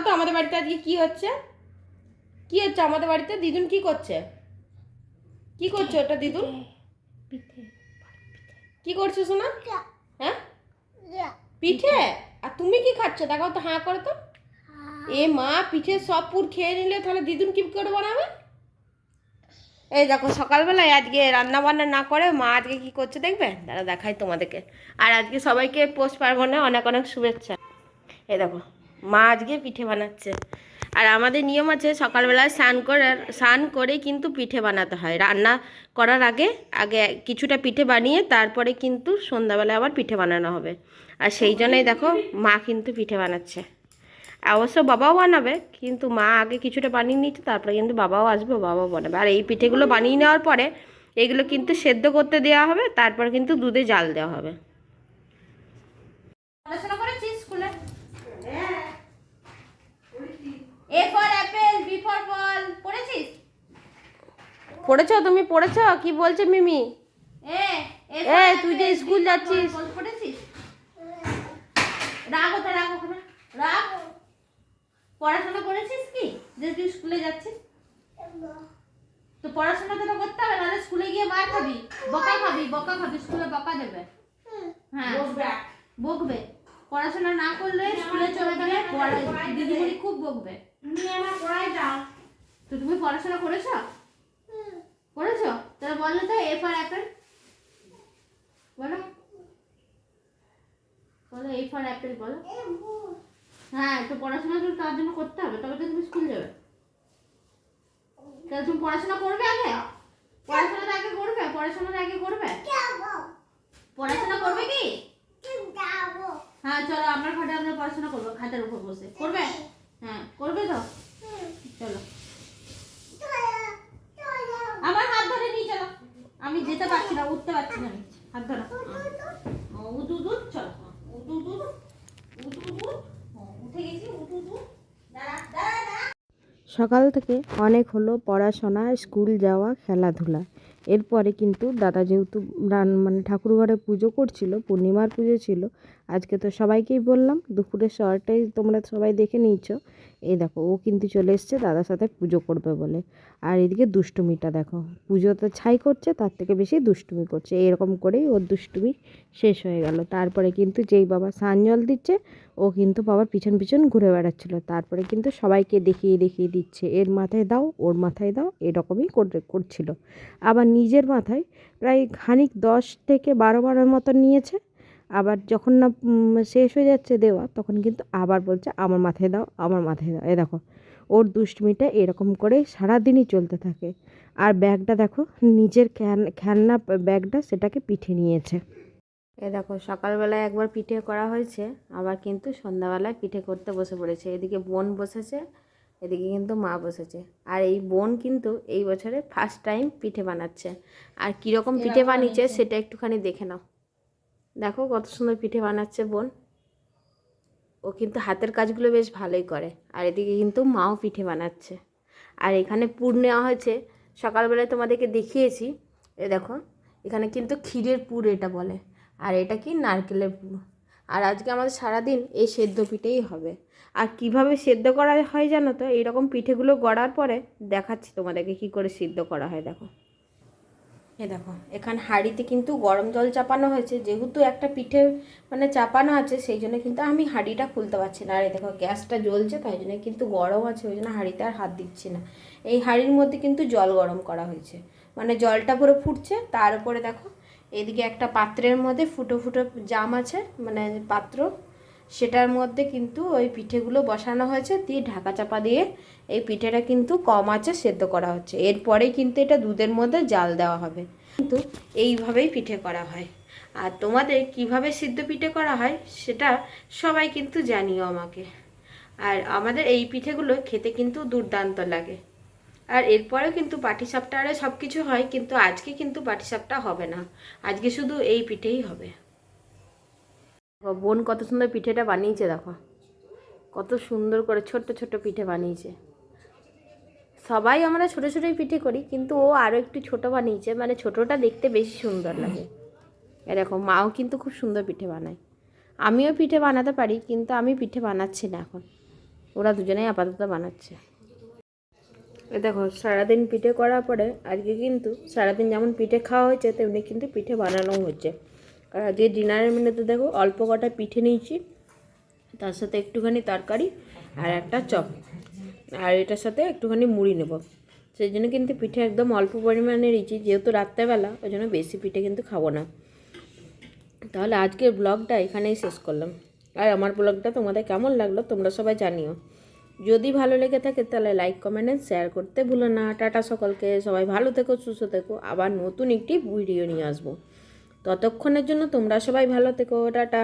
তো আমাদের বাড়িতে আজকে কি হচ্ছে? কি হচ্ছে আমাদের বাড়িতে? দিদুন কি করছে? কি করছে ওটা দিদুন? কি করছো শোনা? হ্যাঁ, পিঠে। আর তুমি কি খাচ্ছ? দেখাও তো, হাঁ করো তো। এ মা, পিঠে সব পুর খেয়ে নিলে তাহলে দিদুন কি করে বানাবে? এই দেখো, সকালবেলায় আজকে রান্না বান্না না করে মা আজকে কি করছে দেখবে? দাঁড়া দেখাই তোমাদেরকে। আর আজকে সবাইকে পৌষ পার্বণে অনেক অনেক শুভেচ্ছা। এই দেখো, মা আজকে পিঠে বানাচ্ছে। আর আমাদের নিয়ম আছে সকালবেলায় স্নান করে কিন্তু পিঠে বানাতে হয়। রান্না করার আগে আগে কিছুটা পিঠে বানিয়ে তারপরে কিন্তু সন্ধ্যাবেলায় আবার পিঠে বানানো হবে। আর সেই জন্যই দেখো মা কিন্তু পিঠে বানাচ্ছে। অবশ্য বাবাও বানাবে, কিন্তু মা আগে কিছুটা বানিয়ে নিচ্ছে, তারপরে কিন্তু বাবাও আসবে, বাবাও বানাবে। আর এই পিঠেগুলো বানিয়ে নেওয়ার পরে এগুলো কিন্তু সেদ্ধ করতে দেওয়া হবে, তারপর কিন্তু দুধে জাল দেওয়া হবে। পড়াশোনা করেছিস স্কুলে? A for apple, B for ball পড়েছিস? পড়েছো? তুমি পড়েছো? কি বলছে মিমি? এ এ তুই যে স্কুল যাচ্ছিস পড়েছিস? রাগ ওটা, রাগ ওখানে রাগ। পড়াশোনা করেছিস কি যে তুই স্কুলে যাচ্ছিস? তো পড়াশোনা তো করতে হবে, নাহলে স্কুলে গিয়ে মার খাবি, বকা খাবি, বকা খাবি, স্কুলে বকা দেবে। হ্যাঁ, বকবে। পড়াশোনা না করলে স্কুলে চলে গেলে দিদিমণি খুব বকবে। তো তুমি পড়াশোনা করেছো? করেছো? তাহলে বলো তো, এ ফর অ্যাপেল বলো, বলো এ ফর অ্যাপেল বলো। হ্যাঁ, তো পড়াশোনা তো তার জন্য করতে হবে, তবে তো তুমি স্কুল যাবে। তাহলে তুমি পড়াশোনা করবে আগে? পড়াশোনাটা আগে করবে? পড়াশোনাটা আগে করবে? পড়াশোনা করবে কি? হ্যাঁ চলো, আমার ঘরে আমরা পড়াশোনা করবো, খাতার উপর বসে করবে। হ্যাঁ করবে তো, চলো আমার হাত ধরে নিয়ে চলো। আমি যেতে পারছি না, উঠতে পারছি না, আমি হাত ধরো। উঠ উঠ উঠ, চলো উঠ উঠ উঠ উঠ উঠ উঠ, উঠে গেছি, উঠ উঠ উঠ, দাঁড়া দাঁড়া দাঁড়া। সকাল থেকে অনেক হলো পড়াশোনা, স্কুল যাওয়া, খেলাধুলা। এরপরে কিন্তু দাদা যেহেতু মানে ঠাকুর ঘরে পুজো করছিল, পূর্ণিমার পুজো ছিল, আজকে তো সবাইকেই বললাম, দুপুরের শহরটাই তোমরা সবাই দেখে নিয়েছো। এই দেখো, ও কিন্তু চলে এসছে দাদার সাথে পুজো করবে বলে। আর এদিকে দুষ্টুমিটা দেখো, পুজোতে ছাই করছে, তার থেকে বেশি দুষ্টুমি করছে। এরকম করেই ওর দুষ্টুমি শেষ হয়ে গেল। তারপরে কিন্তু যেই বাবা স্নান জল দিচ্ছে, ও কিন্তু বাবার পিছন পিছন ঘুরে বেড়াচ্ছিল। তারপরে কিন্তু সবাইকে দেখিয়ে দেখিয়ে দিচ্ছে, এর মাথায় দাও, ওর মাথায় দাও, এরকমই করছিল। আবার নিজের মাথায় প্রায় খানিক 10 থেকে 12 বারের মতো নিয়েছে। আবার যখন না শেষ হয়ে যাচ্ছে দেওয়া, তখন কিন্তু আবার বলছে আমার মাথায় দাও, আমার মাথায় দাও। এ দেখো, ওর দুষ্টুমিটা এরকম করে সারাদিনই চলতে থাকে। আর ব্যাগটা দেখো, নিজের খেলনা ব্যাগটা সেটাকে পিঠে নিয়েছে। এ দেখো, সকালবেলায় একবার পিঠে করা হয়েছে, আবার কিন্তু সন্ধ্যাবেলায় পিঠে করতে বসে পড়েছে। এদিকে বোন বসেছে, এদিকে কিন্তু মা বসেছে। আর এই বোন কিন্তু এই বছরে ফার্স্ট টাইম পিঠে বানাচ্ছে। আর কীরকম পিঠে বানিয়েছে সেটা একটুখানি দেখে নাও। দেখো কত সুন্দর পিঠে বানাচ্ছে বোন। ও কিন্তু হাতের কাজগুলো বেশ ভালোই করে। আর এদিকে কিন্তু মাও পিঠে বানাচ্ছে। আর এখানে পুর নেওয়া হয়েছে, সকালবেলায় তোমাদেরকে দেখিয়েছি। এ দেখো, এখানে কিন্তু ক্ষীরের পুর এটা বলে, আর এটা কি নারকেলের পুর। আর আজকে আমাদের সারাদিন এই সেদ্ধ পিঠেই হবে। আর কিভাবে সেদ্ধ করা হয় জানো তো? এইরকম পিঠেগুলো গড়ার পরে দেখাচ্ছি তোমাদেরকে কী করে সিদ্ধ করা হয়। দেখো, এ দেখো, এখানে হাঁড়িতে কিন্তু গরম জল চাপানো হয়েছে। যেহেতু একটা পিঠে মানে চাপানো আছে, সেই জন্য কিন্তু আমি হাঁড়িটা খুলতে পারছি না। আর এই দেখো, গ্যাসটা জ্বলছে, তাই জন্য কিন্তু গরম আছে, ওই জন্য হাঁড়িতে আর হাত দিচ্ছি না। এই হাঁড়ির মধ্যে কিন্তু জল গরম করা হয়েছে, মানে জলটা পুরো ফুটছে। তার উপরে দেখো, এদিকে একটা পাত্রের মধ্যে ফুটো ফুটো জাম আছে, মানে পাত্র, সেটার মধ্যে কিন্তু ওই পিঠেগুলো বসানো হয়েছে, দিয়ে ঢাকা চাপা দিয়ে এই পিঠেটা কিন্তু কম আঁচে সেদ্ধ করা হচ্ছে। এরপরেই কিন্তু এটা দুধের মধ্যে জাল দেওয়া হবে। কিন্তু এইভাবেই পিঠে করা হয়। আর তোমাদের কিভাবে সিদ্ধ পিঠে করা হয় সেটা সবাই কিন্তু জানিও আমাকে। আর আমাদের এই পিঠেগুলো খেতে কিন্তু দুর্দান্ত লাগে। আর এরপরেও কিন্তু পাটিসাপটা আরে সব কিছু হয়, কিন্তু আজকে কিন্তু পাটিসাপটা হবে না, আজকে শুধু এই পিঠেই হবে। বোন কত সুন্দর পিঠেটা বানিয়েছে, দেখো কত সুন্দর করে ছোট্ট ছোট্ট পিঠে বানিয়েছে। সবাই আমরা ছোটো ছোটোই পিঠে করি, কিন্তু ও আরও একটু ছোট বানিয়েছে, মানে ছোটোটা দেখতে বেশি সুন্দর লাগে। এরকম মাও কিন্তু খুব সুন্দর পিঠে বানায়। আমিও পিঠে বানাতে পারি, কিন্তু আমি পিঠে বানাচ্ছি না এখন। ওরা দুজনেই আপাতত বানাচ্ছে। দেখো সারাদিন পিঠে করার পরে আজকে কিন্তু সারাদিন যেমন পিঠে খাওয়া হয়েছে তেমনি কিন্তু পিঠে বানানোও হচ্ছে। আর আজকে ডিনারের মেনুতে দেখো অল্প কটা পিঠে নিয়েছি, তার সাথে একটুখানি তরকারি আর একটা চপ, আর এটার সাথে একটুখানি মুড়ি নেব। সেই জন্য কিন্তু পিঠে একদম অল্প পরিমাণে নিয়েছি, যেহেতু রাত্রেবেলা ওই জন্য বেশি পিঠে কিন্তু খাবো না। তাহলে আজকের ব্লগটা এখানেই শেষ করলাম। আর আমার ব্লগটা তোমাদের কেমন লাগলো তোমরা সবাই জানিও। যদি ভালো লেগে থাকে তাহলে লাইক কমেন্ট শেয়ার করতে ভুলো না। টাটা সকলকে, সবাই ভালো থেকো, সুস্থ থেকো। আবার নতুন একটি ভিডিও নিয়ে আসবো। ততক্ষণের জন্য তোমরা সবাই ভালো থেকো, টাটা।